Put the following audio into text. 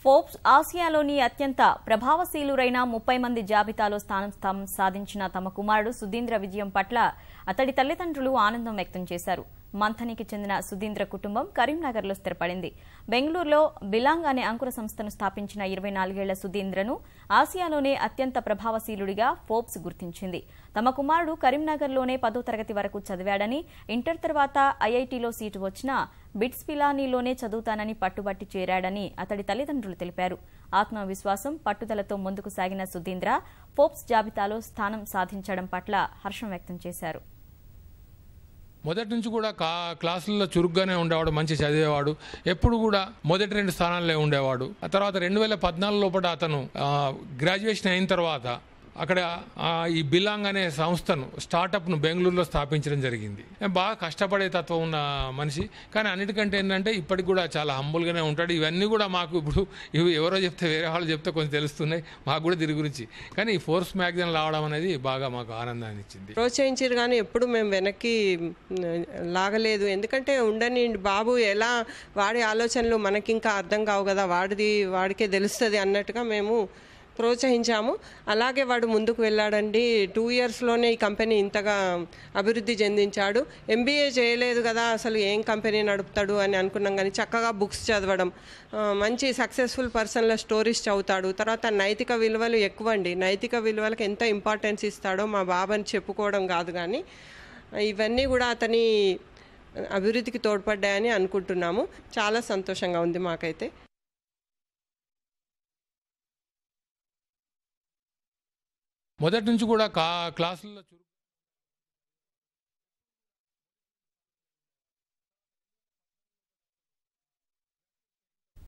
Forbes ఆసియాలోని అత్యంత ప్రభావశీలురైన 30 మంది జాబితాలో స్థానం సాధించిన తమ కుమారుడు సుధీంద్ర విజయం పట్ల అతడి తల్లిదండ్రులు ఆనందం వ్యక్తం చేశారు. మంథనికి చెందిన సుధీంద్ర కుటుంబం కరీంనగర్లో స్థిరపడింది. బెంగళూరులో బిలాంగ్ అనే అంకుర సంస్థను స్థాపించిన 24 ఏళ్ల సుధీంద్రను ఆసియాలోనే అత్యంత ప్రభావశీలుడిగా ఫోర్బ్స్ గుర్తించింది. తమ కుమారుడు కరీంనగర్లోనే 10వ తరగతి వరకు చదివాడని, ఇంటర్ తర్వాత ఐఐటీలో సీటు వచ్చినా బిట్స్ పిలానీలోనే చదువుతానని పట్టుబట్టి చేరాడని అతడి తల్లిదండ్రులు తెలిపారు. ఆత్మవిశ్వాసం, పట్టుదలతో ముందుకు సాగిన సుధీంద్ర ఫోర్బ్స్ జాబితాలో స్థానం సాధించడం పట్ల హర్షం వ్యక్తం చేశారు. మొదటి నుంచి కూడా క్లాసుల్లో చురుగ్గానే ఉండేవాడు, మంచి చదివేవాడు, ఎప్పుడు కూడా మొదటి 2 స్థానాల్లో ఉండేవాడు. ఆ తర్వాత 2014 లోపల అతను గ్రాడ్యుయేషన్ అయిన తర్వాత అక్కడ ఈ బిలాంగ్ అనే సంస్థను స్టార్టప్ను బెంగళూరులో స్థాపించడం జరిగింది. బాగా కష్టపడే తత్వం ఉన్న మనిషి, కానీ అన్నిటికంటే ఏంటంటే ఇప్పటికి కూడా చాలా హంబుల్గానే ఉంటాడు. ఇవన్నీ కూడా మాకు ఇప్పుడు ఎవరో చెప్తే, వేరే వాళ్ళు చెప్తే కొంచెం తెలుస్తున్నాయి మాకు కూడా దీని గురించి. కానీ ఈ ఫోర్బ్స్ మ్యాగజైన్ రావడం అనేది బాగా మాకు ఆనందాన్ని ఇచ్చింది. ప్రోత్సహించారు కానీ ఎప్పుడు మేము వెనక్కి లాగలేదు. ఎందుకంటే ఉండని బాబు ఎలా వాడి ఆలోచనలు మనకి ఇంకా అర్థం కావు కదా, వాడికే తెలుస్తుంది అన్నట్టుగా మేము ప్రోత్సహించాము. అలాగే వాడు ముందుకు వెళ్ళాడండి. 2 ఇయర్స్లోనే ఈ కంపెనీ ఇంతగా అభివృద్ధి చెందించాడు. MBA చేయలేదు కదా, అసలు ఏం కంపెనీ నడుపుతాడు అని అనుకున్నాం. కానీ చక్కగా బుక్స్ చదవడం, మంచి సక్సెస్ఫుల్ పర్సన్ల స్టోరీస్ చదువుతాడు. తర్వాత నైతిక విలువలు ఎక్కువ అండి. నైతిక విలువలకు ఎంత ఇంపార్టెన్స్ ఇస్తాడో మా బాబాని చెప్పుకోవడం కాదు, కానీ ఇవన్నీ కూడా అతని అభివృద్ధికి తోడ్పడ్డాయని అనుకుంటున్నాము. చాలా సంతోషంగా ఉంది మాకైతే. మొదటి నుంచి కూడా క్లాసుల్లో